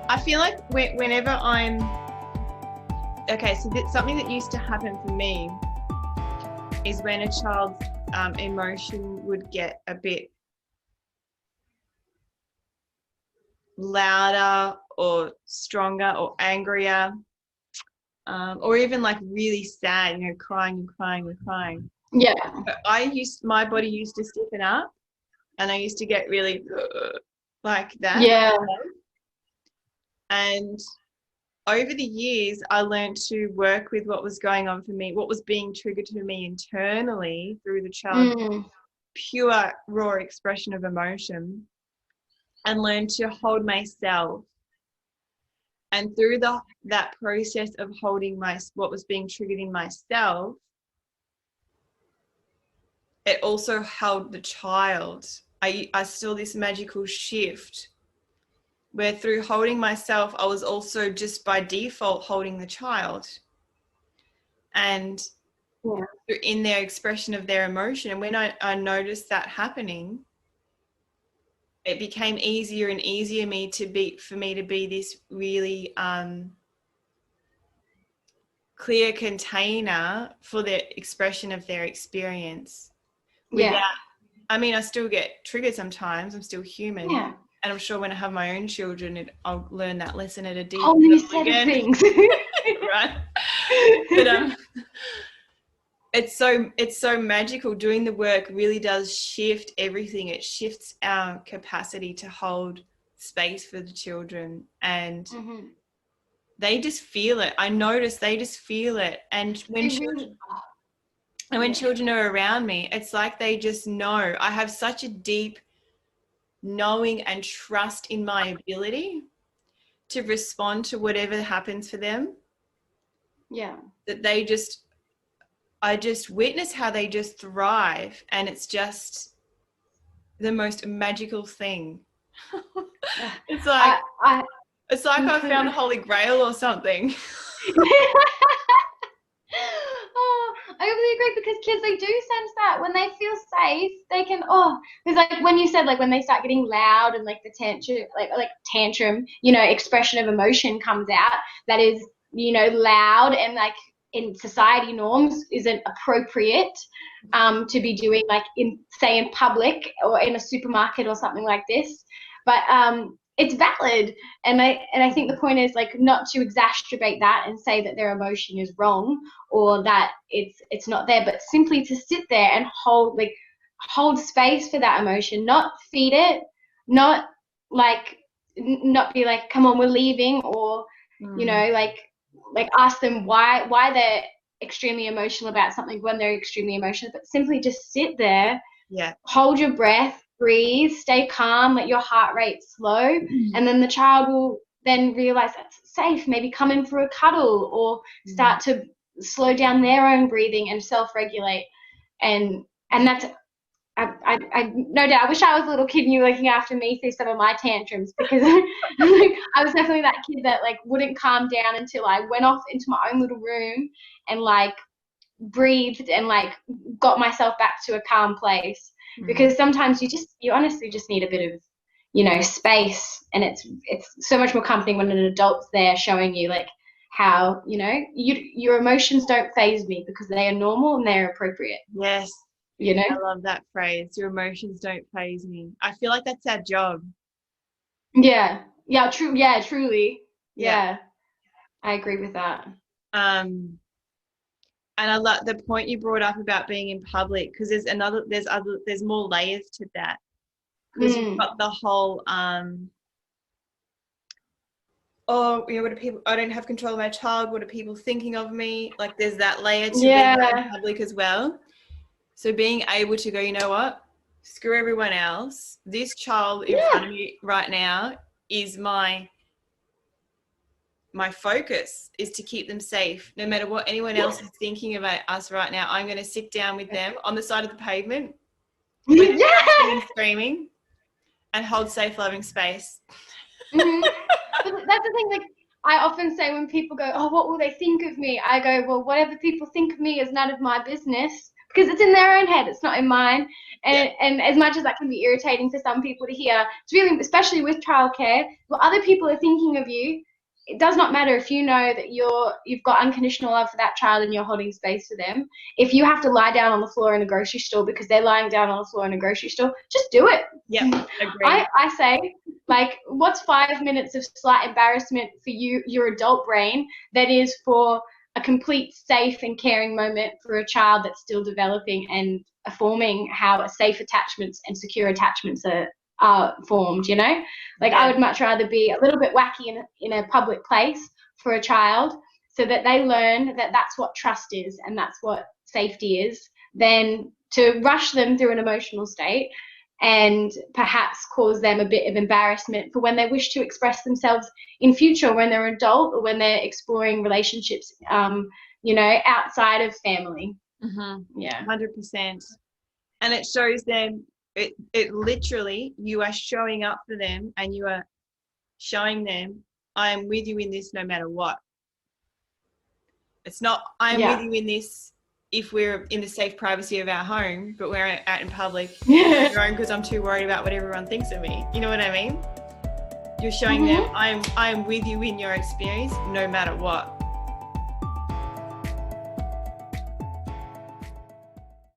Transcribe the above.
I feel like whenever I'm, okay, so something that used to happen for me is when a child's emotion would get a bit louder or stronger or angrier, or even like really sad, you know, crying and crying and crying. Yeah. But my body used to stiffen up, and I used to get really like that. Yeah. And over the years, I learned to work with what was going on for me, what was being triggered for me internally through the child's pure, raw expression of emotion, and learn to hold myself. And through that process of holding what was being triggered in myself, it also held the child. I saw this magical shift where through holding myself, I was also just by default holding the child. And in their expression of their emotion. And when I noticed that happening, it became easier and easier for me to be this really clear container for the expression of their experience. I mean, I still get triggered sometimes. I'm still human. Yeah. And I'm sure when I have my own children, I'll learn that lesson at a deeper whole new level set again. of things. Right. But it's so magical. Doing the work really does shift everything. It shifts our capacity to hold space for the children, and they just feel it. I notice they just feel it. And when children are around me, it's like they just know. I have such a deep knowing and trust in my ability to respond to whatever happens for them. Yeah. That I just witness how they just thrive, and it's just the most magical thing. It's like I found the Holy Grail or something. I really agree, because kids, they do sense that when they feel safe, they can, because like when you said, like when they start getting loud and like the tantrum, you know, expression of emotion comes out that is, you know, loud and like in society norms isn't appropriate to be doing, like in public or in a supermarket or something like this. But it's valid, and I think the point is like not to exacerbate that and say that their emotion is wrong or that it's not there, but simply to sit there and hold space for that emotion, not feed it, not be like, come on, we're leaving, or you know, like ask them why they're extremely emotional about something when they're extremely emotional, but simply just sit there, hold your breath, breathe, stay calm, let your heart rate slow, and then the child will then realize that's safe, maybe come in for a cuddle or start to slow down their own breathing and self-regulate. And that's, I no doubt, I wish I was a little kid and you were looking after me through some of my tantrums, because I was definitely that kid that like wouldn't calm down until I went off into my own little room and like breathed and like got myself back to a calm place. Because sometimes you honestly just need a bit of, you know, space, and it's so much more comforting when an adult's there showing you like how, you know, your emotions don't faze me because they are normal and they're appropriate. Yes. You know, I love that phrase. Your emotions don't faze me. I feel like that's our job. Yeah. Yeah. True. Yeah. Truly. Yeah. I agree with that. And I love the point you brought up about being in public, because there's more layers to that. Because you've got the whole, you know, what do people? I don't have control of my child. What are people thinking of me? Like, there's that layer to being in public as well. So being able to go, you know what? Screw everyone else. This child in front of me right now is my focus, is to keep them safe. No matter what anyone else is thinking about us right now, I'm going to sit down with them on the side of the pavement with and screaming and hold safe, loving space. But that's the thing, like I often say when people go, oh, what will they think of me? I go, well, whatever people think of me is none of my business, because it's in their own head, it's not in mine. And as much as that can be irritating for some people to hear, it's really, especially with childcare, what other people are thinking of you, it does not matter if you know that you've got unconditional love for that child and you're holding space for them. If you have to lie down on the floor in a grocery store because they're lying down on the floor in a grocery store, just do it. Yeah, agree. I say, like, what's 5 minutes of slight embarrassment for you, your adult brain, that is for a complete safe and caring moment for a child that's still developing and forming how safe attachments and secure attachments are formed, you know? Like, I would much rather be a little bit wacky in a public place for a child so that they learn that that's what trust is and that's what safety is, than to rush them through an emotional state and perhaps cause them a bit of embarrassment for when they wish to express themselves in future, when they're adult or when they're exploring relationships, you know, outside of family. Yeah, 100%. And it shows them, it literally, you are showing up for them and you are showing them, I am with you in this no matter what. It's not, I'm with you in this if we're in the safe privacy of our home, but we're out in public on your own because I'm too worried about what everyone thinks of me. You know what I mean? You're showing them, I am with you in your experience no matter what.